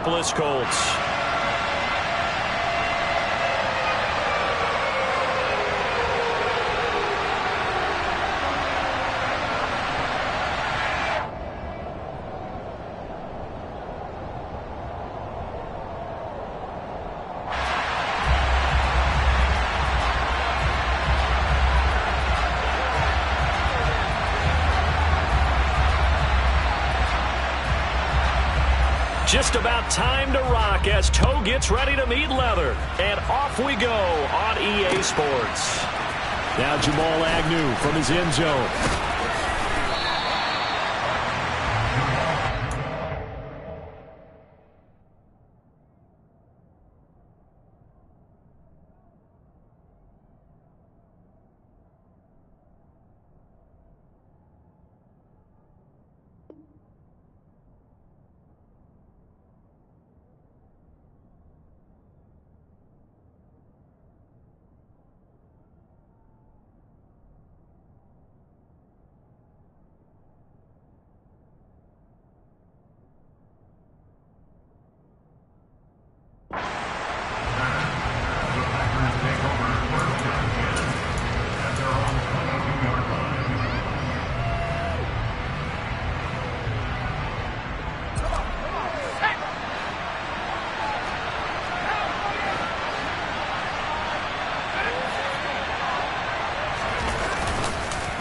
Indianapolis Colts. Just about time to rock as toe gets ready to meet leather. And off we go on EA Sports. Now Jamal Agnew from his end zone.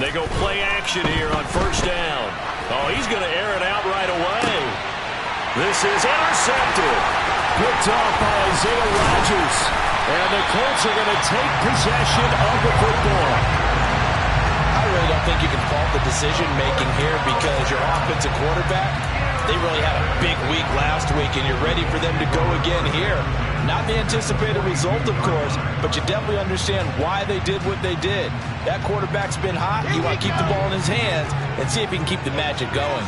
They go play action here on first down. Oh, he's going to air it out right away. This is intercepted. Picked off by Isaiah Rodgers. And the Colts are going to take possession of the football. I really don't think you can fault the decision-making here because your offensive quarterback, they really had a big week last week, and you're ready for them to go again here. Not the anticipated result, of course, but you definitely understand why they did what they did. That quarterback's been hot. You want to keep the ball in his hands and see if he can keep the magic going.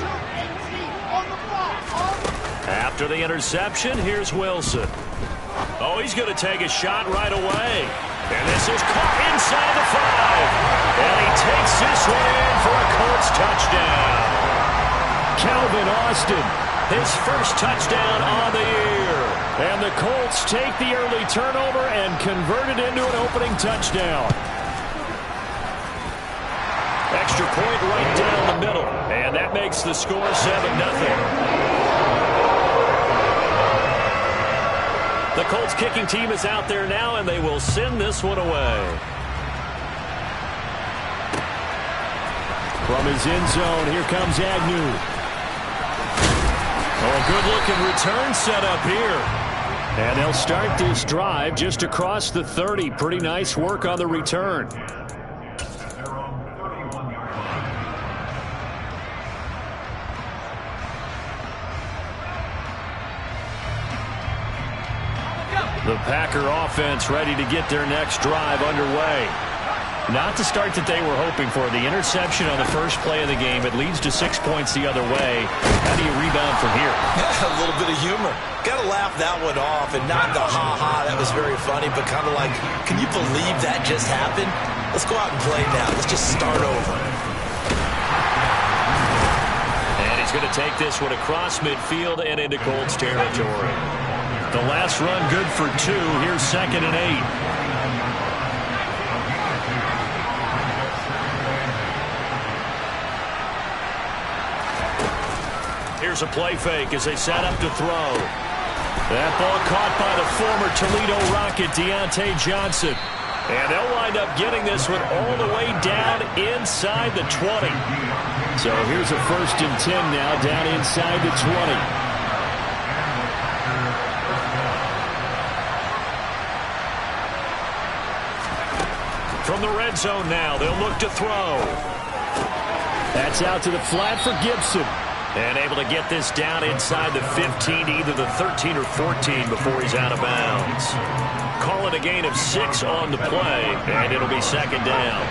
After the interception, here's Wilson. Oh, he's going to take a shot right away. And this is caught inside the 5. And he takes this one in for a Colts touchdown. Calvin Austin, his first touchdown on the year. And the Colts take the early turnover and convert it into an opening touchdown. Extra point right down the middle. And that makes the score 7-0. The Colts kicking team is out there now, and they will send this one away. From his end zone, here comes Agnew. Oh, a good-looking return set up here. And they'll start this drive just across the 30. Pretty nice work on the return. The Packer offense ready to get their next drive underway. Not the start that they were hoping for. The interception on the first play of the game. It leads to 6 points the other way. How do you rebound from here? Yeah, a little bit of humor. Got to laugh that one off and not the ha-ha. That was very funny, but kind of like, can you believe that just happened? Let's go out and play now. Let's just start over. And he's going to take this one across midfield and into Colts territory. The last run good for 2. Here's 2nd and 8. Here's a play fake as they set up to throw. That ball caught by the former Toledo Rocket, Deontay Johnson. And they'll wind up getting this one all the way down inside the 20. So here's a 1st and 10 now down inside the 20. From the red zone now, they'll look to throw. That's out to the flat for Gibson. And able to get this down inside the 15, either the 13 or 14 before he's out of bounds. Call it a gain of 6 on the play, and it'll be 2nd down.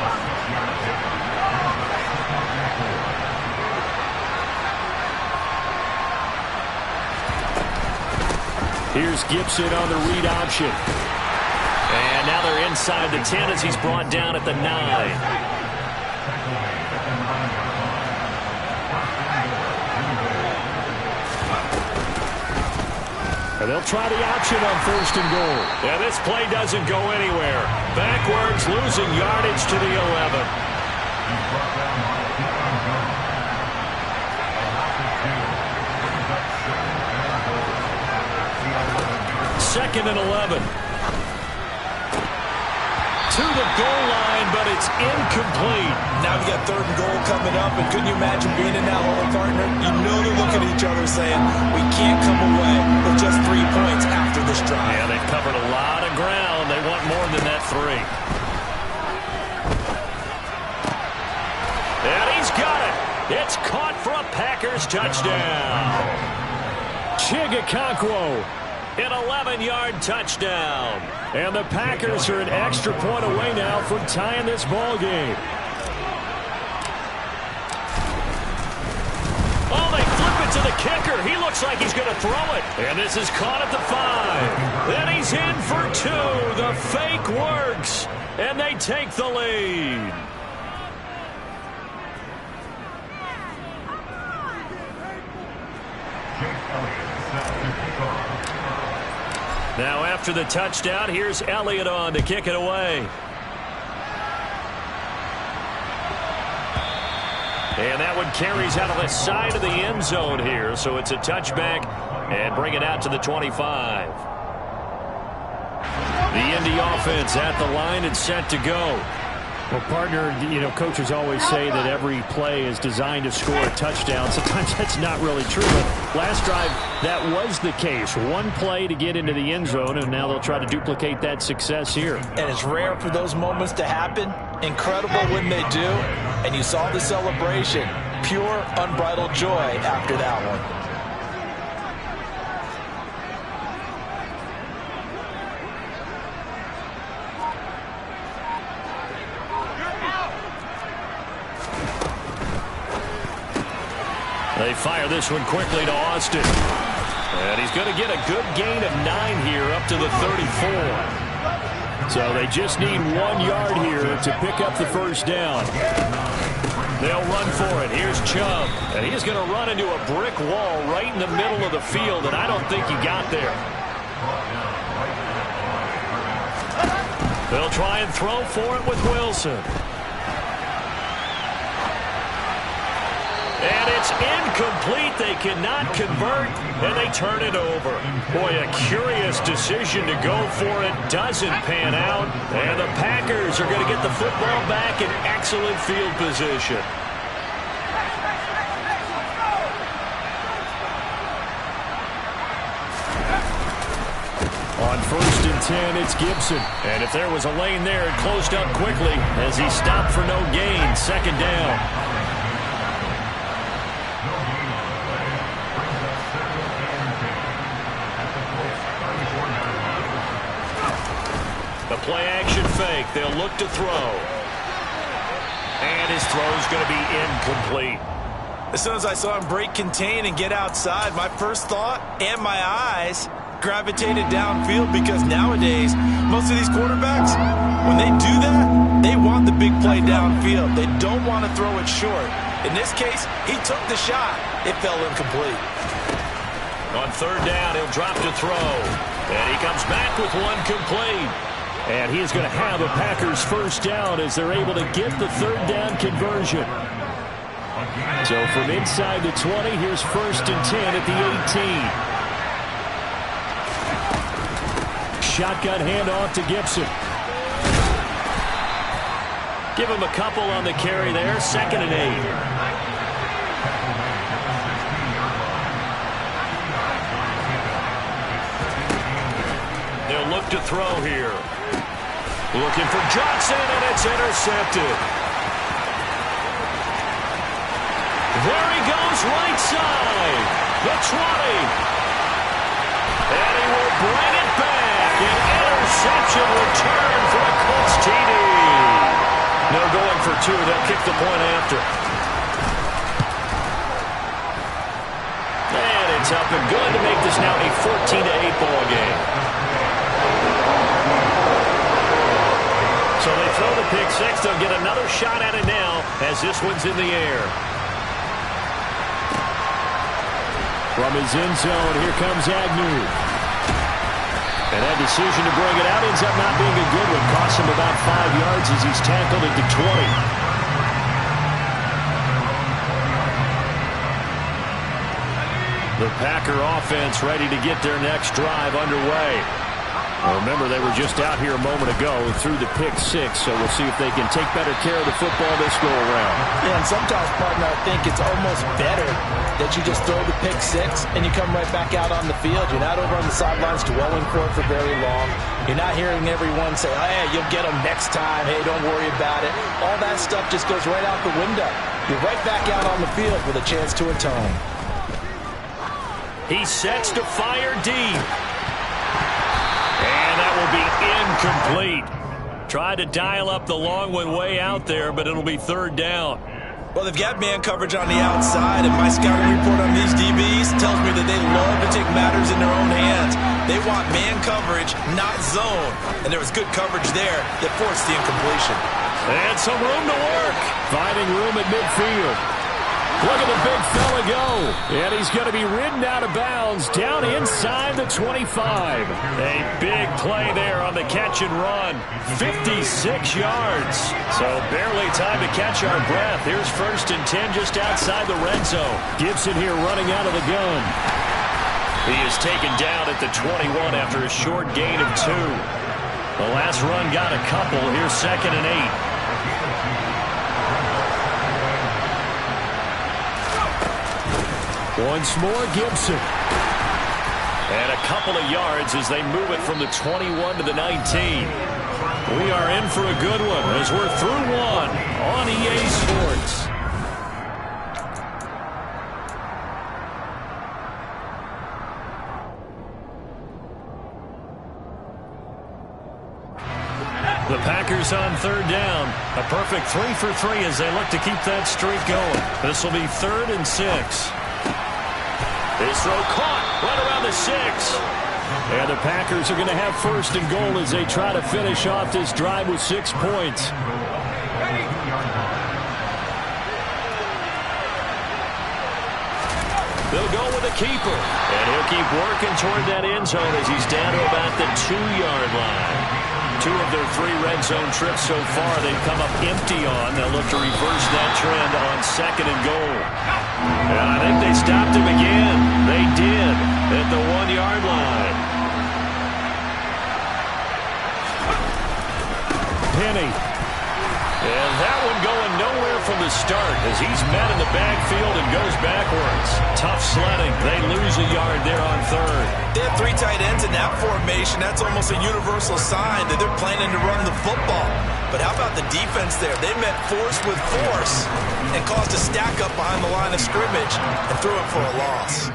Here's Gibson on the read option. And now they're inside the 10 as he's brought down at the 9. And they'll try the option on 1st and goal. Yeah, this play doesn't go anywhere. Backwards, losing yardage to the 11. 2nd and 11. To the goal line, but it's incomplete. Now we got 3rd and goal coming up, and couldn't you imagine being in that hole, partner? You know they're looking at each other saying, we can't come away with just 3 points after this drive. Yeah, they've covered a lot of ground. They want more than that 3. And he's got it. It's caught for a Packers touchdown. Chigakonkwo. An 11-yard touchdown. And the Packers are an extra point away now from tying this ball game. Oh, they flip it to the kicker. He looks like he's going to throw it. And this is caught at the 5. Then he's in for 2. The fake works. And they take the lead. Now after the touchdown, here's Elliott on to kick it away. And that one carries out of the side of the end zone here. So it's a touchback and bring it out to the 25. The Indy offense at the line and set to go. Well, partner, coaches always say that every play is designed to score a touchdown. Sometimes that's not really true. But last drive, that was the case. One play to get into the end zone, and now they'll try to duplicate that success here. And it's rare for those moments to happen. Incredible when they do. And you saw the celebration. Pure, unbridled joy after that one. They fire this one quickly to Austin. And he's going to get a good gain of 9 here up to the 34. So they just need 1 yard here to pick up the first down. They'll run for it. Here's Chubb. And he's going to run into a brick wall right in the middle of the field, and I don't think he got there. They'll try and throw for it with Wilson. And it's incomplete. They cannot convert, and they turn it over. Boy, a curious decision to go for it. Doesn't pan out, and the Packers are going to get the football back in excellent field position. On 1st and 10, it's Gibson. And if there was a lane there, it closed up quickly as he stopped for no gain. 2nd down. The play-action fake. They'll look to throw. And his throw's going to be incomplete. As soon as I saw him break contain and get outside, my first thought and my eyes gravitated downfield, because nowadays, most of these quarterbacks, when they do that, they want the big play downfield. They don't want to throw it short. In this case, he took the shot. It fell incomplete. On 3rd down, he'll drop to throw. And he comes back with one complete. And he's going to have a Packers first down as they're able to get the 3rd down conversion. So from inside the 20, here's 1st and 10 at the 18. Shotgun handoff to Gibson. Give him a couple on the carry there. 2nd and 8. They'll look to throw here. Looking for Johnson, and it's intercepted. There he goes, right side. The 20. And he will bring it back. An interception return for a Colts TD. No going for 2. They'll kick the point after. And it's up and good to make this now a 14-8 ball game. So they throw the pick 6. They'll get another shot at it now as this one's in the air. From his end zone, here comes Agnew. And that decision to bring it out ends up not being a good one. Costs him about 5 yards as he's tackled at the 20. The Packer offense ready to get their next drive underway. Well, remember, they were just out here a moment ago through the pick 6, so we'll see if they can take better care of the football this go-around. Yeah, and sometimes, partner, I think it's almost better that you just throw the pick 6 and you come right back out on the field. You're not over on the sidelines dwelling for it for very long. You're not hearing everyone say, oh, hey, you'll get them next time. Hey, don't worry about it. All that stuff just goes right out the window. You're right back out on the field with a chance to atone. He sets to fire deep. And that will be incomplete. Tried to dial up the long one way out there, but it'll be 3rd down. Well, they've got man coverage on the outside, and my scouting report on these DBs tells me that they love to take matters in their own hands. They want man coverage, not zone. And there was good coverage there that forced the incompletion. And some room to work. Finding room at midfield. Look at the big fella go. And he's going to be ridden out of bounds down inside the 25. A big play there on the catch and run. 56 yards. So barely time to catch our breath. Here's 1st and 10 just outside the red zone. Gibson here running out of the gun. He is taken down at the 21 after a short gain of 2. The last run got a couple. Here's 2nd and 8. Once more, Gibson. And a couple of yards as they move it from the 21 to the 19. We are in for a good one as we're through one on EA Sports. The Packers on 3rd down. A perfect 3 for 3 as they look to keep that streak going. This will be 3rd and 6. This throw caught right around the 6. And the Packers are going to have 1st and goal as they try to finish off this drive with 6 points. They'll go with a keeper. And he'll keep working toward that end zone as he's down to about the 2-yard line. 2 of their 3 red zone trips so far they've come up empty on. They'll look to reverse that trend on 2nd and goal. And I think they stopped him again. They did at the 1-yard line. Penny. And that one going nowhere from the start as he's met in the backfield and goes backwards. Tough sledding. They lose a yard there on 3rd. They have 3 tight ends in that formation. That's almost a universal sign that they're planning to run the football. But how about the defense there? They met force with force and caused a stack up behind the line of scrimmage and threw it for a loss.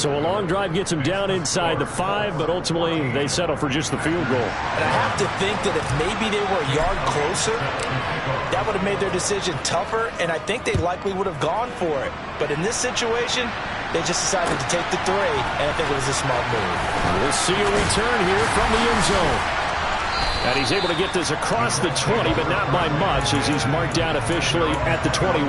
So a long drive gets them down inside the 5, but ultimately they settle for just the field goal. And I have to think that if maybe they were a yard closer, that would have made their decision tougher, and I think they likely would have gone for it. But in this situation, they just decided to take the 3, and I think it was a smart move. We'll see a return here from the end zone. And he's able to get this across the 20, but not by much as he's marked down officially at the 21.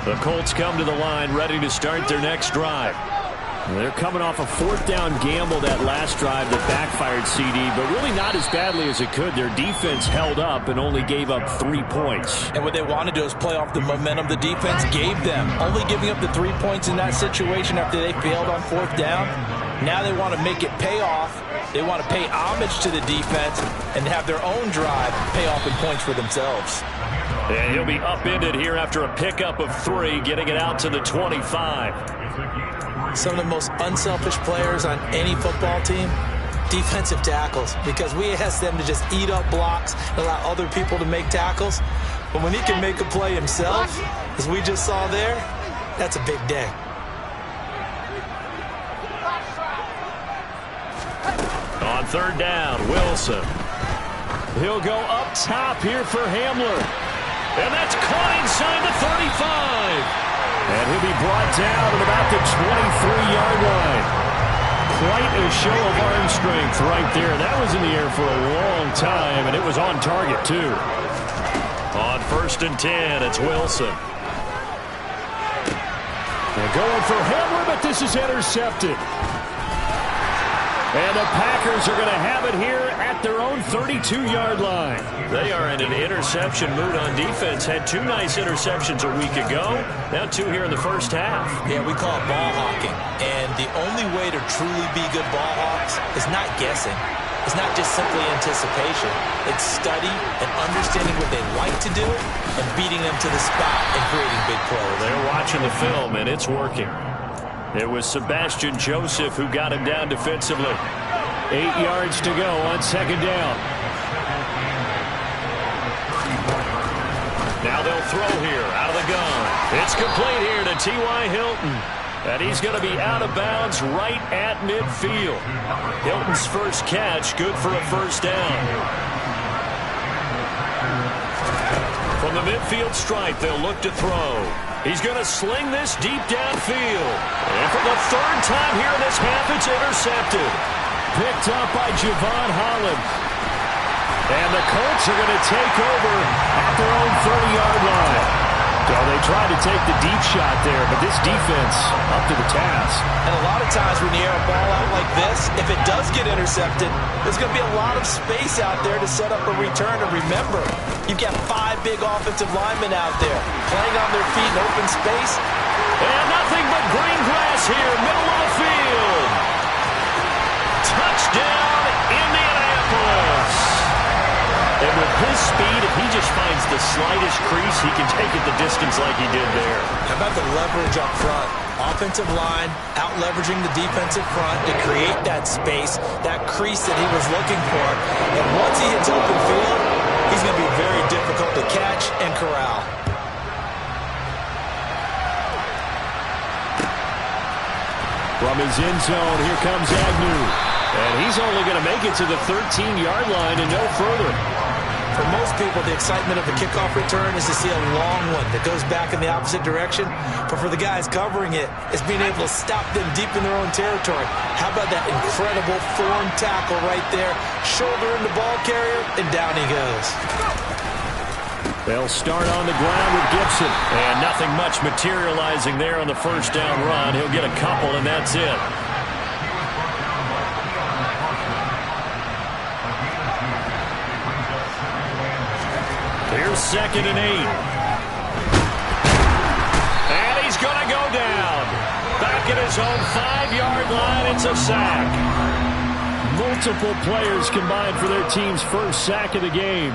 The Colts come to the line ready to start their next drive. They're coming off a 4th down gamble that last drive that backfired CD, but really not as badly as it could. Their defense held up and only gave up 3 points. And what they want to do is play off the momentum the defense gave them. Only giving up the 3 points in that situation after they failed on 4th down. Now they want to make it pay off. They want to pay homage to the defense and have their own drive pay off in points for themselves. And he'll be upended here after a pickup of 3, getting it out to the 25. Some of the most unselfish players on any football team, defensive tackles, because we ask them to just eat up blocks and allow other people to make tackles. But when he can make a play himself, as we just saw there, that's a big day. On 3rd down, Wilson. He'll go up top here for Hamler. And that's caught inside the 35. And he'll be brought down at about the 23-yard line. Quite a show of arm strength right there. That was in the air for a long time, and it was on target, too. On 1st and 10, it's Wilson. They're going for Hamler, but this is intercepted. And the Packers are going to have it here at their own 32-yard line. They are in an interception mood on defense. Had 2 nice interceptions a week ago. Now 2 here in the first half. Yeah, we call it ball hawking. And the only way to truly be good ball hawks is not guessing. It's not just simply anticipation. It's study and understanding what they like to do and beating them to the spot and creating big plays. They're watching the film, and it's working. It was Sebastian Joseph who got him down defensively. 8 yards to go on second down. Now they'll throw here out of the gun. It's complete here to T.Y. Hilton. And he's going to be out of bounds right at midfield. Hilton's first catch, good for a first down. From the midfield stripe, they'll look to throw. He's going to sling this deep downfield. And for the 3rd time here in this half, it's intercepted. Picked up by Javon Holland. And the Colts are going to take over at their own 30-yard line. So they tried to take the deep shot there, but this defense up to the task. And a lot of times when you air a ball out like this, if it does get intercepted, there's going to be a lot of space out there to set up a return. And remember, you've got 5 big offensive linemen out there playing on their feet in open space. And nothing but green grass here, middle of the field. Touchdown, Indianapolis. And with his speed, if he just finds the slightest crease, he can take it the distance like he did there. How about the leverage up front? Offensive line out-leveraging the defensive front to create that space, that crease that he was looking for. And once he hits open field, he's going to be very difficult to catch and corral. From his end zone, here comes Agnew. And he's only going to make it to the 13-yard line and no further. For most people, the excitement of the kickoff return is to see a long one that goes back in the opposite direction. But for the guys covering it, it's being able to stop them deep in their own territory. How about that incredible form tackle right there? Shoulder in the ball carrier, and down he goes. They'll start on the ground with Gibson. And nothing much materializing there on the first down run. He'll get a couple, and that's it. Here's 2nd and 8. And he's going to go down. Back at his own 5-yard line, it's a sack. Multiple players combined for their team's first sack of the game.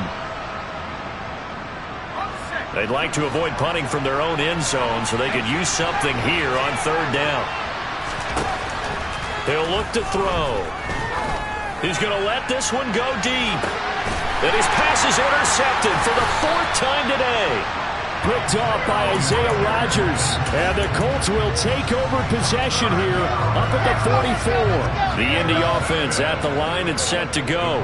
They'd like to avoid punting from their own end zone so they could use something here on 3rd down. He'll look to throw. He's going to let this one go deep. And his pass is intercepted for the 4th time today. Picked off by Isaiah Rodgers. And the Colts will take over possession here up at the 44. The Indy offense at the line and set to go.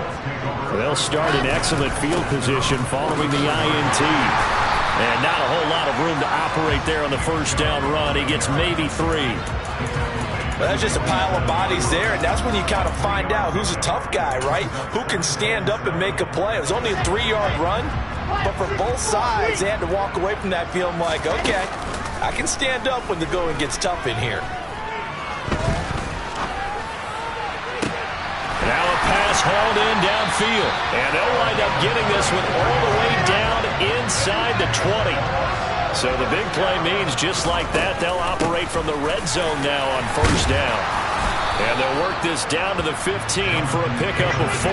They'll start in excellent field position following the INT. And not a whole lot of room to operate there on the first down run. He gets maybe 3. Well, that's just a pile of bodies there, and that's when you kind of find out who's a tough guy, right? Who can stand up and make a play. It was only a 3-yard run, but for both sides, they had to walk away from that feeling like, okay, I can stand up when the going gets tough in here. Now a pass hauled in downfield, and they'll wind up getting this one all the way down inside the 20. So the big play means just like that, they'll operate from the red zone now on first down. And they'll work this down to the 15 for a pickup of 4.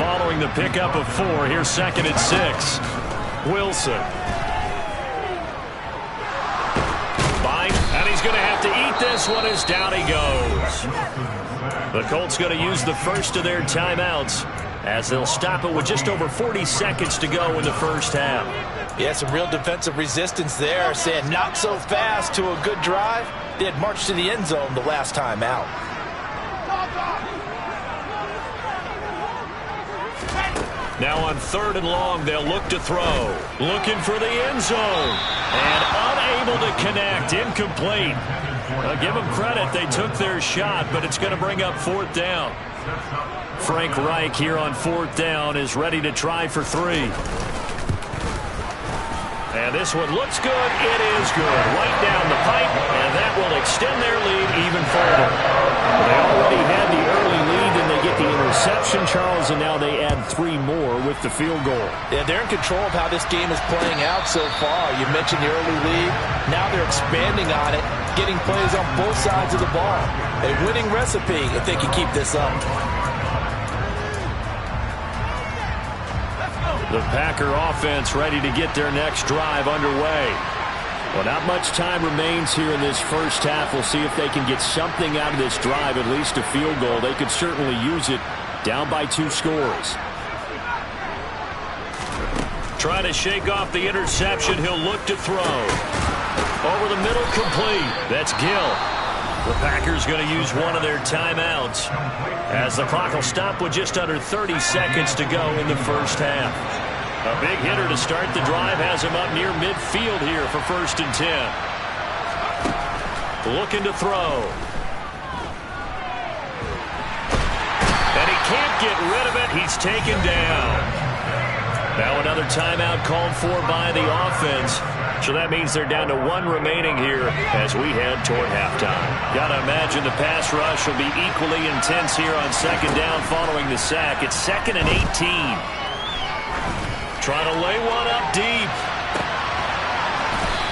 Following the pickup of 4, here's 2nd and 6. Wilson. Bind, and he's going to have to eat this one as down he goes. The Colts going to use the first of their timeouts as they'll stop it with just over 40 seconds to go in the first half. Yeah, some real defensive resistance there, saying not so fast to a good drive. They had marched to the end zone the last time out. Now on 3rd and long, they'll look to throw. Looking for the end zone. And unable to connect. Incomplete. Give them credit. They took their shot, but it's going to bring up 4th down. Frank Reich here on 4th down is ready to try for 3. And this one looks good. It is good. Right down the pipe, and that will extend their lead even further. They already had the interception, Charles, and now they add 3 more with the field goal. Yeah, they're in control of how this game is playing out so far. You mentioned the early lead. Now they're expanding on it, getting plays on both sides of the ball. A winning recipe if they can keep this up. The Packer offense ready to get their next drive underway. Well, not much time remains here in this first half. We'll see if they can get something out of this drive, at least a field goal. They could certainly use it, down by 2 scores. Trying to shake off the interception. He'll look to throw. Over the middle, complete. That's Gill. The Packers going to use one of their timeouts, as the clock will stop with just under 30 seconds to go in the first half. A big hitter to start the drive has him up near midfield here for 1st and 10. Looking to throw. And he can't get rid of it. He's taken down. Now another timeout called for by the offense. So that means they're down to 1 remaining here as we head toward halftime. Got to imagine the pass rush will be equally intense here on 2nd down following the sack. It's 2nd and 18. Trying to lay one up deep.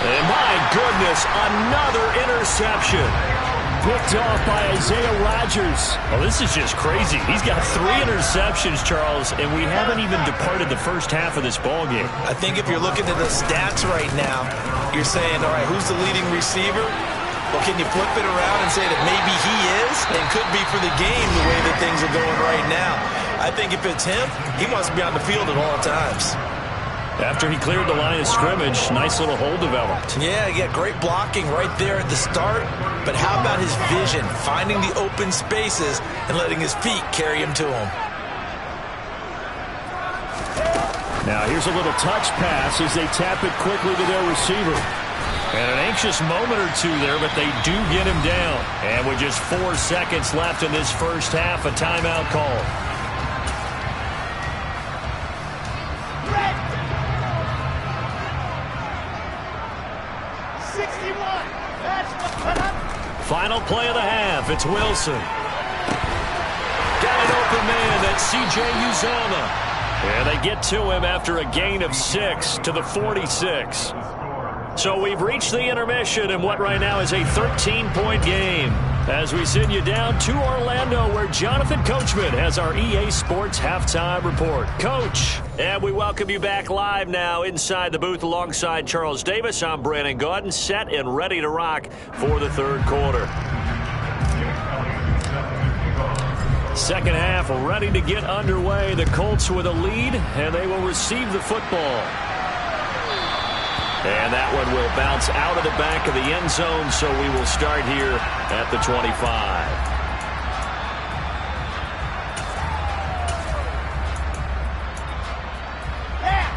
And my goodness, another interception. Picked off by Isaiah Rodgers. Oh, this is just crazy. He's got 3 interceptions, Charles, and we haven't even departed the first half of this ballgame. I think if you're looking at the stats right now, you're saying, all right, who's the leading receiver? Well, can you flip it around and say that maybe he is and could be for the game the way that things are going right now? I think if it's him, he wants to be on the field at all times. After he cleared the line of scrimmage, nice little hole developed. Yeah, great blocking right there at the start. But how about his vision, finding the open spaces and letting his feet carry him to him? Now here's a little touch pass as they tap it quickly to their receiver. And an anxious moment or two there, but they do get him down. And with just 4 seconds left in this first half, a timeout call. Final play of the half. It's Wilson. Got an open man. That's C.J. Uzomah. And they get to him after a gain of 6 to the 46. So we've reached the intermission in what right now is a 13-point game, as we send you down to Orlando, where Jonathan Coachman has our EA Sports Halftime Report. Coach, and we welcome you back live now inside the booth alongside Charles Davis. I'm Brandon Gaudin, set and ready to rock for the 3rd quarter. Second half ready to get underway. The Colts with a lead, and they will receive the football. And that one will bounce out of the back of the end zone, so we will start here at the 25.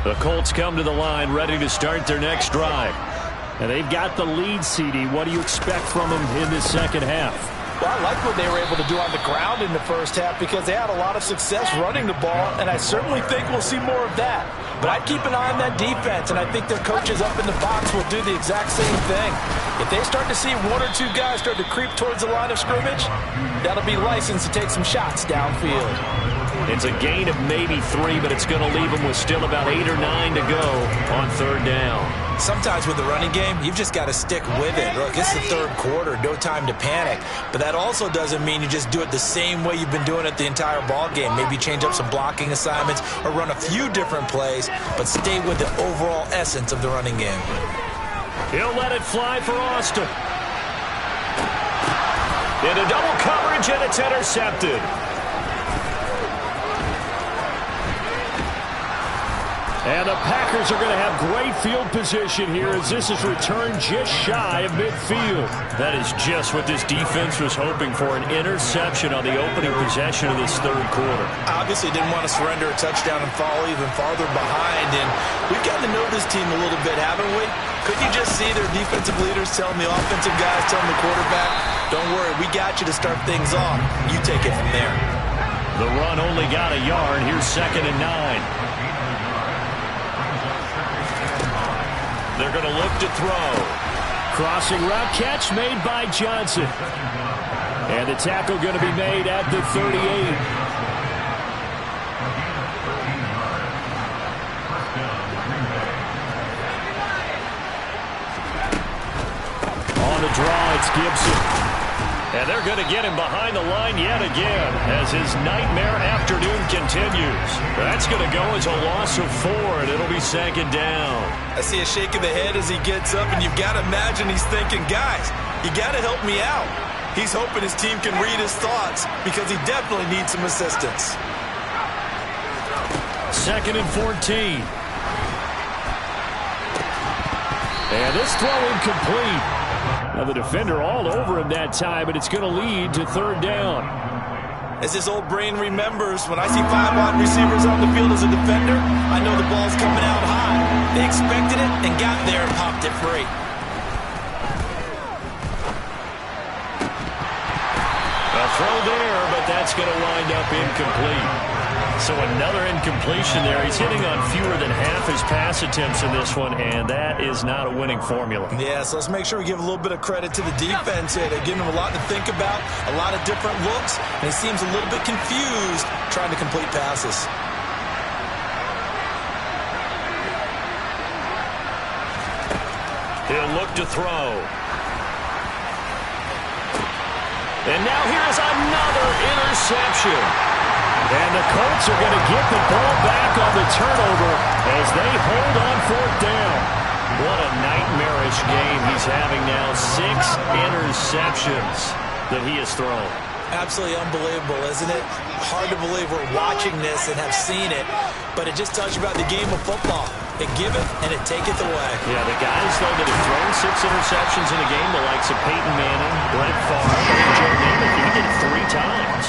The Colts come to the line ready to start their next drive. And they've got the lead, CD. What do you expect from them in this second half? Well, I like what they were able to do on the ground in the first half because they had a lot of success running the ball, and I certainly think we'll see more of that. But I'd keep an eye on that defense, and I think their coaches up in the box will do the exact same thing. If they start to see 1 or 2 guys start to creep towards the line of scrimmage, that'll be licensed to take some shots downfield. It's a gain of maybe 3, but it's going to leave them with still about 8 or 9 to go on 3rd down. Sometimes with the running game, you've just got to stick with it. Look, it's the 3rd quarter, no time to panic. But that also doesn't mean you just do it the same way you've been doing it the entire ball game. Maybe change up some blocking assignments or run a few different plays, but stay with the overall essence of the running game. He'll let it fly for Austin. Into double coverage, and it's intercepted. And the Packers are going to have great field position here as this is returned just shy of midfield. That is just what this defense was hoping for, an interception on the opening possession of this 3rd quarter. Obviously didn't want to surrender a touchdown and fall even farther behind. And we've gotten to know this team a little bit, haven't we? Could you just see their defensive leaders telling the offensive guys, telling the quarterback, don't worry, we got you to start things off. You take it from there. The run only got a yard. Here's 2nd and 9. They're going to look to throw. Crossing route catch made by Johnson. And the tackle going to be made at the 38. the draw, it's Gibson. And they're going to get him behind the line yet again as his nightmare afternoon continues. That's going to go as a loss of 4, and it'll be 2nd down. I see a shake of the head as he gets up, and you've got to imagine he's thinking, guys, you got to help me out. He's hoping his team can read his thoughts because he definitely needs some assistance. 2nd and 14. And this throw incomplete. Now the defender all over him that time, but it's going to lead to 3rd down. As his old brain remembers, when I see 5 wide receivers on the field as a defender, I know the ball's coming out high. They expected it and got there and popped it free. A throw there, but that's going to wind up incomplete. So another incompletion there. He's hitting on fewer than half his pass attempts in this one, and that is not a winning formula. Yeah, so let's make sure we give a little bit of credit to the defense here. They're giving him a lot to think about, a lot of different looks, and he seems a little bit confused trying to complete passes. He'll look to throw. And now here's another interception. And the Colts are going to get the ball back on the turnover as they hold on 4th down. What a nightmarish game he's having now. 6 interceptions that he has thrown. Absolutely unbelievable, isn't it? Hard to believe we're watching this and have seen it, but it just tells you about the game of football. It giveth and it taketh away. Yeah, the guys, though, that have thrown 6 interceptions in a game, the likes of Peyton Manning, Brett Favre, and Joe Namath, he did it 3 times.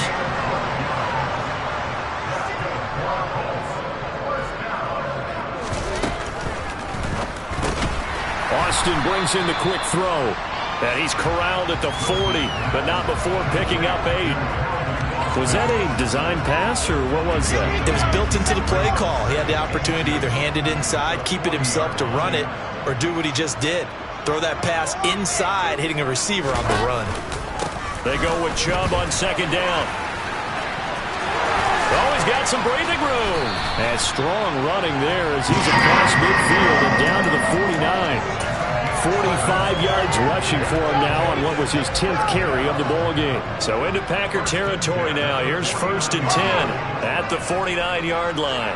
Austin brings in the quick throw. And he's corralled at the 40, but not before picking up 8. Was that a design pass, or what was that? It was built into the play call. He had the opportunity to either hand it inside, keep it himself to run it, or do what he just did. Throw that pass inside, hitting a receiver on the run. They go with Chubb on 2nd down. Oh, he's got some breathing room. And strong running there as he's across midfield and down to the 49. 45 yards rushing for him now on what was his 10th carry of the ball game. So into Packer territory now. Here's 1st and 10 at the 49-yard line.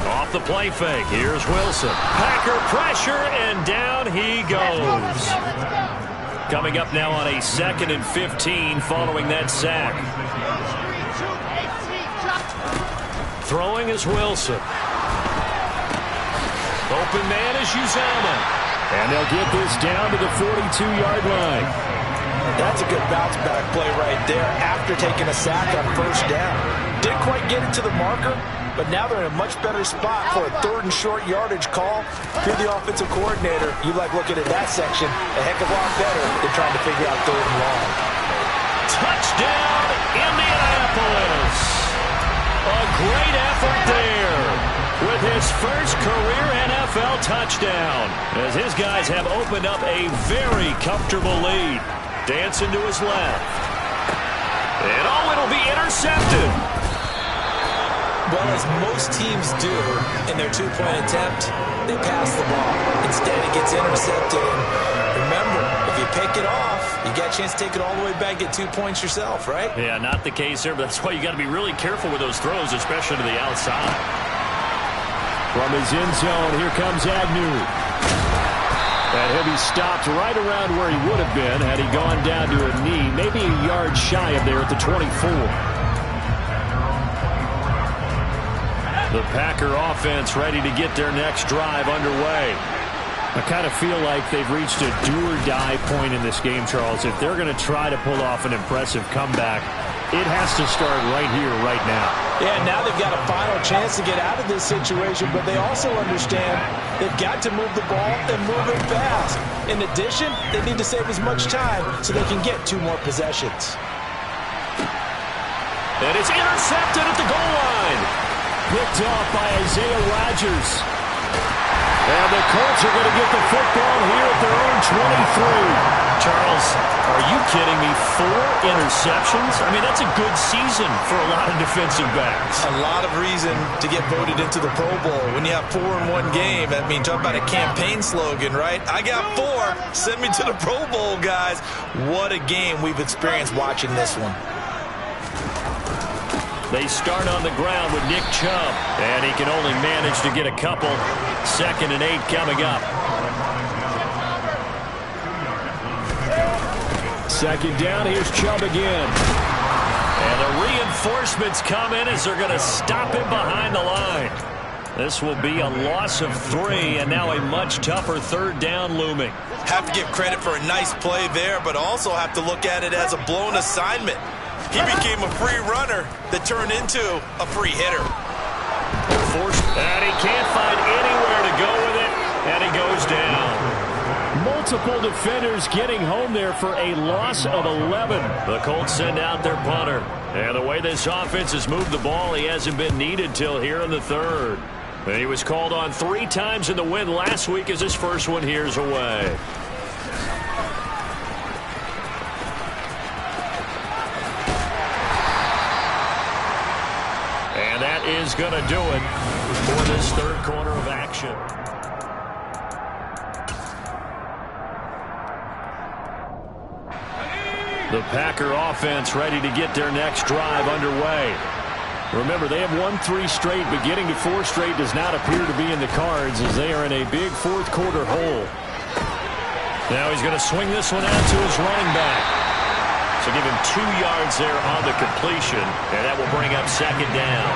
Off the play fake. Here's Wilson. Packer pressure, and down he goes. Coming up now on a 2nd and 15 following that sack. Throwing is Wilson. Open man is Uzama. And they'll get this down to the 42-yard line. That's a good bounce back play right there after taking a sack on 1st down. Didn't quite get it to the marker, but now they're in a much better spot for a 3rd and short yardage call. If you're the offensive coordinator, you like looking at that section a heck of a lot better than trying to figure out 3rd and long. Touchdown, Indianapolis. A great effort there with his first career NFL touchdown as his guys have opened up a very comfortable lead. Dancing to his left. And it'll be intercepted. Well, as most teams do in their 2-point attempt, they pass the ball. Instead, it gets intercepted. And remember, if you pick it off, you got a chance to take it all the way back, get 2 points yourself, right? Yeah, not the case here, but that's why you got to be really careful with those throws, especially to the outside. From his end zone, here comes Agnew. And he'll be stopped right around where he would have been had he gone down to a knee, maybe a yard shy of there at the 24. The Packer offense ready to get their next drive underway. I kind of feel like they've reached a do-or-die point in this game, Charles. If they're going to try to pull off an impressive comeback, it has to start right here, right now. Yeah, now they've got a final chance to get out of this situation, but they also understand they've got to move the ball and move it fast. In addition, they need to save as much time so they can get 2 more possessions. And it's intercepted at the goal line. Picked off by Isaiah Rodgers. And the Colts are going to get the football here at their own 23. Charles, are you kidding me? 4 interceptions? I mean, that's a good season for a lot of defensive backs. A lot of reason to get voted into the Pro Bowl. When you have 4 in one game, I mean, talk about a campaign slogan, right? I got 4. Send me to the Pro Bowl, guys. What a game we've experienced watching this one. They start on the ground with Nick Chubb, and he can only manage to get a couple. 2nd and 8 coming up. 2nd down, here's Chubb again. And the reinforcements come in as they're going to stop him behind the line. This will be a loss of 3, and now a much tougher 3rd down looming. Have to give credit for a nice play there, but also have to look at it as a blown assignment. He became a free runner that turned into a free hitter. And he can't find anywhere to go with it, and he goes down. Multiple defenders getting home there for a loss of 11. The Colts send out their punter. And the way this offense has moved the ball, he hasn't been needed till here in the 3rd. And he was called on 3 times in the win last week as his first one here's away. And that is going to do it for this 3rd quarter of action. The Packer offense ready to get their next drive underway. Remember, they have won 3 straight, but getting to 4 straight does not appear to be in the cards as they are in a big 4th quarter hole. Now he's going to swing this one out to his running back. So give him 2 yards there on the completion, and that will bring up 2nd down.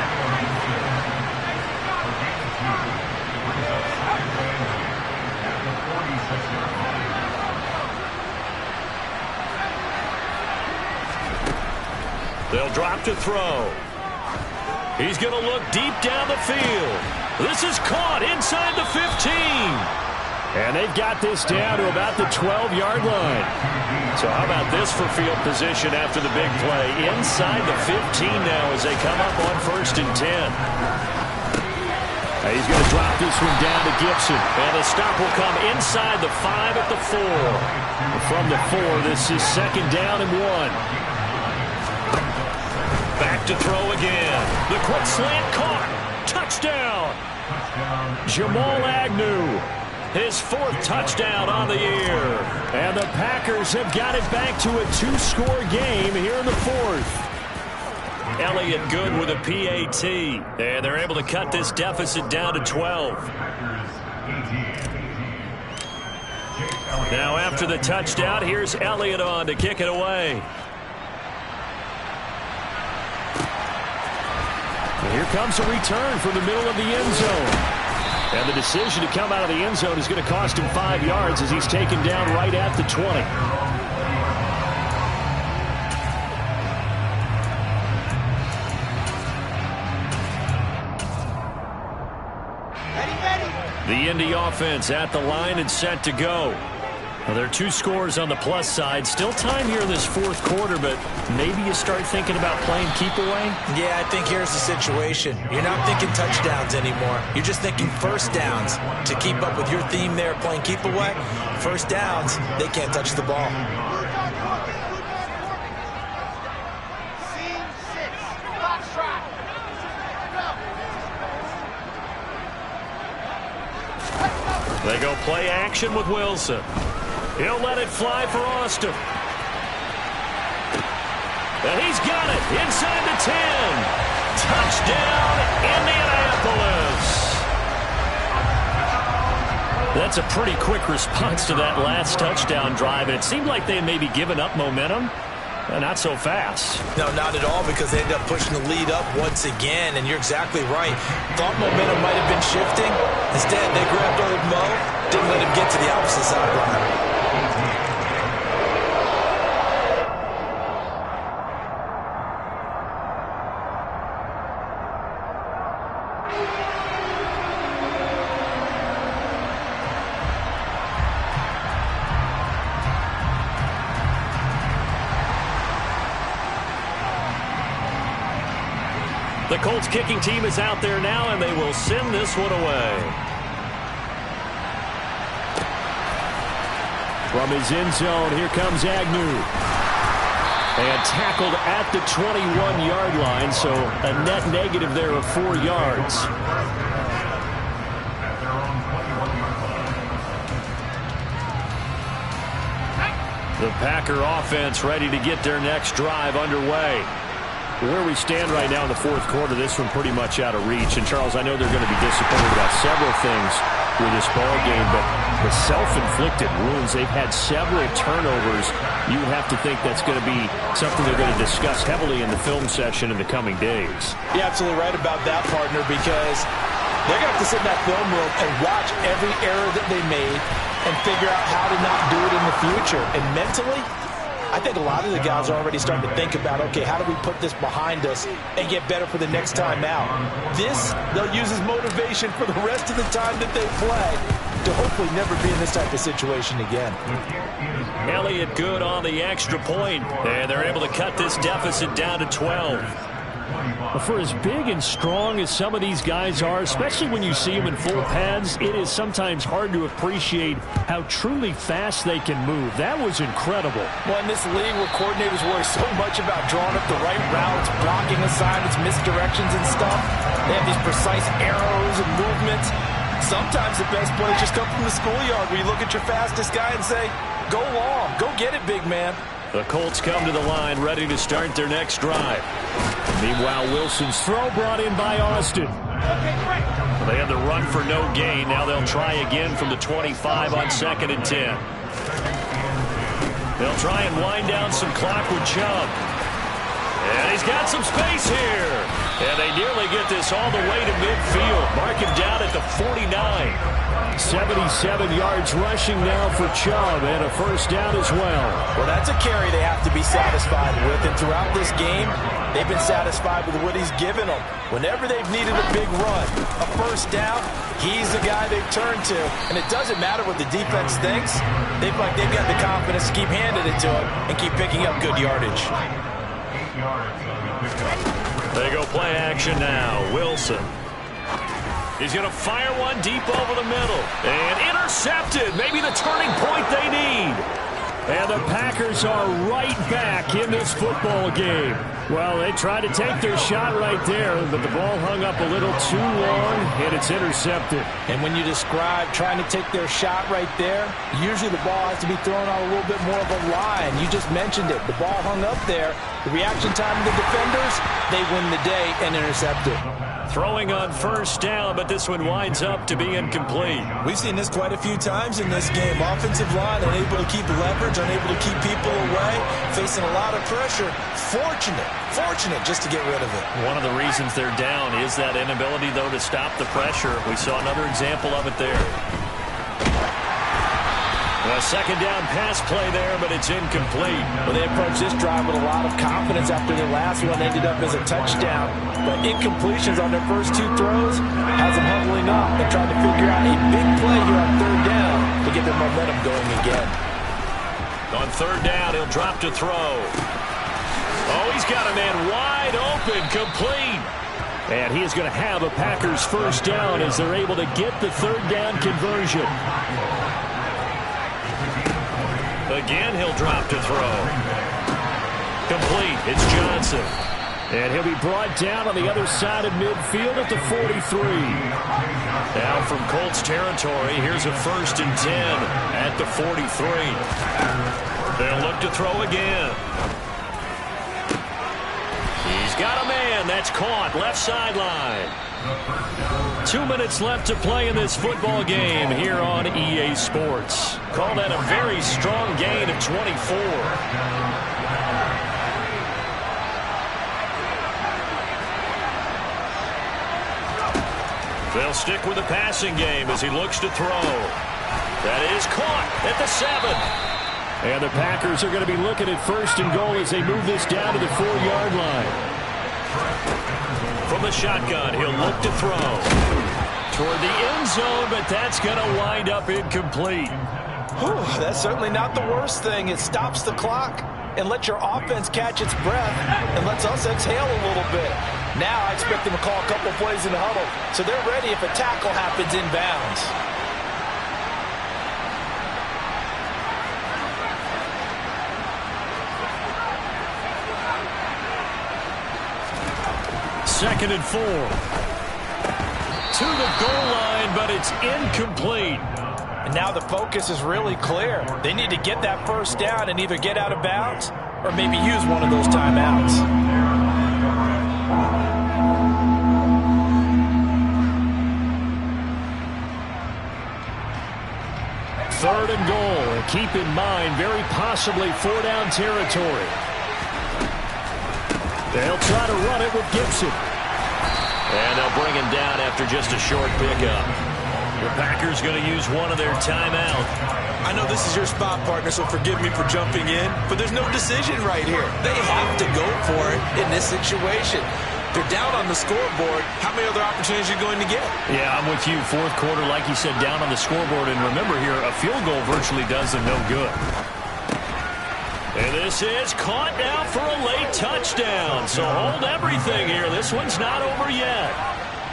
They'll drop to throw. He's going to look deep down the field. This is caught inside the 15. And they've got this down to about the 12-yard line. So how about this for field position after the big play? Inside the 15 now as they come up on 1st and 10. He's going to drop this one down to Gibson. And the stop will come inside the 5 at the 4. From the 4, this is 2nd down and 1. Back to throw again. The quick slant caught. Touchdown. Jamal Agnew. His 4th touchdown on the year. And the Packers have got it back to a 2-score game here in the 4th. Elliott good with a PAT. And they're able to cut this deficit down to 12. Now after the touchdown, here's Elliott on to kick it away. Here comes a return from the middle of the end zone. And the decision to come out of the end zone is going to cost him 5 yards as he's taken down right at the 20. The Indy offense at the line and set to go. Well, there are 2 scores on the plus side. Still time here in this 4th quarter, but maybe you start thinking about playing keep away? Yeah, I think here's the situation. You're not thinking touchdowns anymore. You're just thinking 1st downs. To keep up with your theme there, playing keep away, 1st downs, they can't touch the ball. They go play action with Wilson. He'll let it fly for Austin. And he's got it inside the 10. Touchdown, Indianapolis. That's a pretty quick response to that last touchdown drive. And it seemed like they had maybe given up momentum. Not so fast. No, not at all, because they ended up pushing the lead up once again, and you're exactly right. Thought momentum might have been shifting. Instead, they grabbed old Mo, didn't let him get to the opposite sideline. The Colts kicking team is out there now, and they will send this one away. From his end zone, here comes Agnew. And tackled at the 21-yard line, so a net negative there of 4 yards. The Packer offense ready to get their next drive underway. Where we stand right now in the fourth quarter, this one pretty much out of reach. And, Charles, I know they're going to be disappointed about several things with this ball game, but the self-inflicted wounds, they've had several turnovers. You have to think that's going to be something they're going to discuss heavily in the film session in the coming days. You're absolutely right about that, partner, because they're going to have to sit in that film room and watch every error that they made and figure out how to not do it in the future. And mentally, I think a lot of the guys are already starting to think about, okay, how do we put this behind us and get better for the next time out? This, they'll use as motivation for the rest of the time that they play to hopefully never be in this type of situation again. Elliott good on the extra point, and they're able to cut this deficit down to 12. For as big and strong as some of these guys are, especially when you see them in full pads, it is sometimes hard to appreciate how truly fast they can move. That was incredible. Well, in this league where coordinators worry so much about drawing up the right routes, blocking assignments, misdirections and stuff, they have these precise arrows and movements. Sometimes the best plays just come from the schoolyard where you look at your fastest guy and say, go long, go get it, big man. The Colts come to the line ready to start their next drive. Meanwhile, Wilson's throw brought in by Austin. They had the run for no gain. Now they'll try again from the 25 on 2nd and 10. They'll try and wind down some clock with Chubb. And he's got some space here. And they nearly get this all the way to midfield. Mark him down at the 49. 77 yards rushing now for Chubb, and a first down as well. Well, that's a carry they have to be satisfied with, and throughout this game, they've been satisfied with what he's given them. Whenever they've needed a big run, a first down, he's the guy they've turned to. And it doesn't matter what the defense thinks. They've got the confidence to keep handing it to him and keep picking up good yardage. They go play action now. Wilson. He's going to fire one deep over the middle. And intercepted. Maybe the turning point they need. And the Packers are right back in this football game. Well, they tried to take their shot right there, but the ball hung up a little too long, and it's intercepted. And when you describe trying to take their shot right there, usually the ball has to be thrown on a little bit more of a line. You just mentioned it. The ball hung up there. The reaction time of the defenders, they win the day and intercept it. Throwing on first down, but this one winds up to be incomplete. We've seen this quite a few times in this game. Offensive line unable to keep leverage, unable to keep people away, facing a lot of pressure. Fortunate just to get rid of it. One of the reasons they're down is that inability, though, to stop the pressure. We saw another example of it there. A second down pass play there, but it's incomplete. Well, they approached this drive with a lot of confidence after their last one ended up as a touchdown. But incompletions on their first two throws has them huddling up and trying to figure out a big play here on third down to get their momentum going again. On third down, he'll drop to throw. Oh, he's got a man wide open, complete. And he is going to have a Packers first down as they're able to get the third down conversion. Again, he'll drop to throw. Complete. It's Johnson. And he'll be brought down on the other side of midfield at the 43. Now from Colts territory, here's a 1st and 10 at the 43. They'll look to throw again. He's got a man. That's caught. Left sideline. 2 minutes left to play in this football game here on EA Sports. Call that a very strong gain of 24. They'll stick with the passing game as he looks to throw. That is caught at the 7. And the Packers are going to be looking at 1st and goal as they move this down to the 4-yard line. From the shotgun, he'll look to throw. Toward the end zone, but that's going to wind up incomplete. Whew, that's certainly not the worst thing. It stops the clock and lets your offense catch its breath and lets us exhale a little bit. Now I expect them to call a couple plays in the huddle, so they're ready if a tackle happens inbounds. 2nd and 4. To the goal line, but it's incomplete. And now the focus is really clear. They need to get that first down and either get out of bounds or maybe use one of those timeouts. 3rd and goal. And keep in mind, very possibly 4-down territory. They'll try to run it with Gibson. And they'll bring him down after just a short pickup. The Packers going to use one of their timeout. I know this is your spot, partner, so forgive me for jumping in, but there's no decision right here. They have to go for it in this situation. They're down on the scoreboard. How many other opportunities are you going to get? Yeah, I'm with you. 4th quarter, like you said, down on the scoreboard. And remember here, a field goal virtually does them no good. And this is caught now for a late touchdown. So hold everything here. This one's not over yet.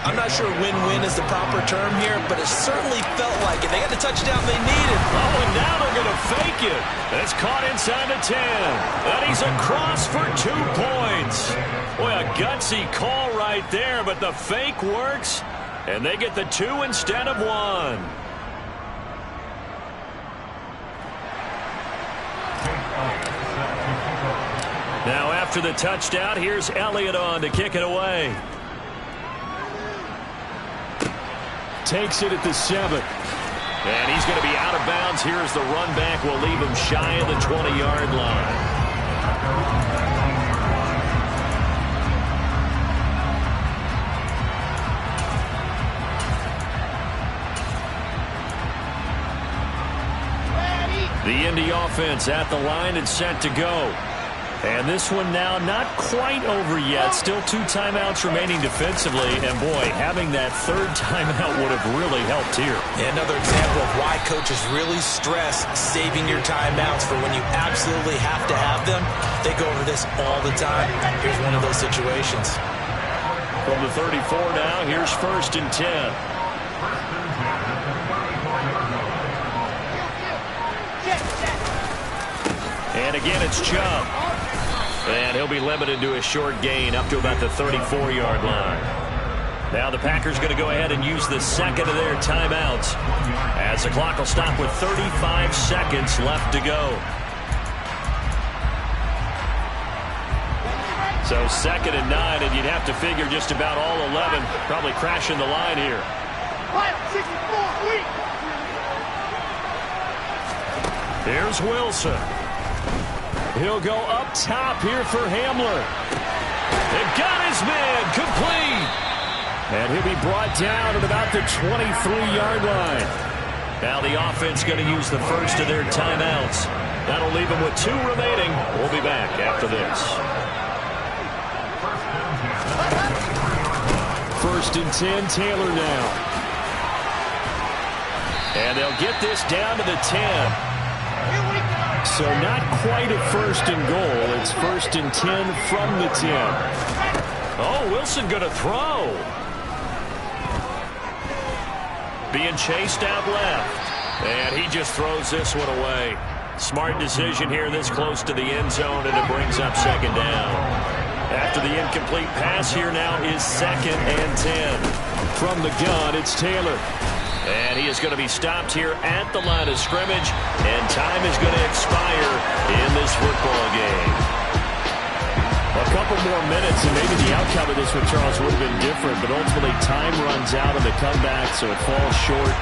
I'm not sure win-win is the proper term here, but it certainly felt like it. They got the touchdown they needed. Oh, and now they're going to fake it. It's caught inside the 10. And he's across for 2 points. Boy, a gutsy call right there, but the fake works, and they get the 2 instead of 1. Now after the touchdown, here's Elliott on to kick it away. Takes it at the 7. And he's going to be out of bounds. Here's the run back. Will leave him shy of the 20-yard line. The Indy offense at the line and set to go. And this one now not quite over yet. Still 2 timeouts remaining defensively. And, boy, having that 3rd timeout would have really helped here. Yeah, another example of why coaches really stress saving your timeouts for when you absolutely have to have them. They go over this all the time. Here's one of those situations. From the 34 now, here's 1st and 10. And again, it's Chubb. And he'll be limited to a short gain up to about the 34-yard line. Now the Packers going to go ahead and use the 2nd of their timeouts as the clock will stop with 35 seconds left to go. So 2nd and 9, and you'd have to figure just about all 11 probably crashing the line here. Here's Wilson. He'll go up top here for Hamler. They've got his man complete. And he'll be brought down at about the 23-yard line. Now the offense going to use the 1st of their timeouts. That'll leave them with 2 remaining. We'll be back after this. 1st and 10, Taylor now. And they'll get this down to the 10. So not quite a 1st and goal. It's 1st and 10 from the 10. Oh, Wilson going to throw. Being chased out left. And he just throws this one away. Smart decision here this close to the end zone, and it brings up 2nd down. After the incomplete pass, here now is 2nd and 10. From the gun, it's Taylor. And he is going to be stopped here at the line of scrimmage, and time is going to expire in this football game. A couple more minutes, and maybe the outcome of this with Charles would have been different, but ultimately time runs out on the comeback, so it falls short.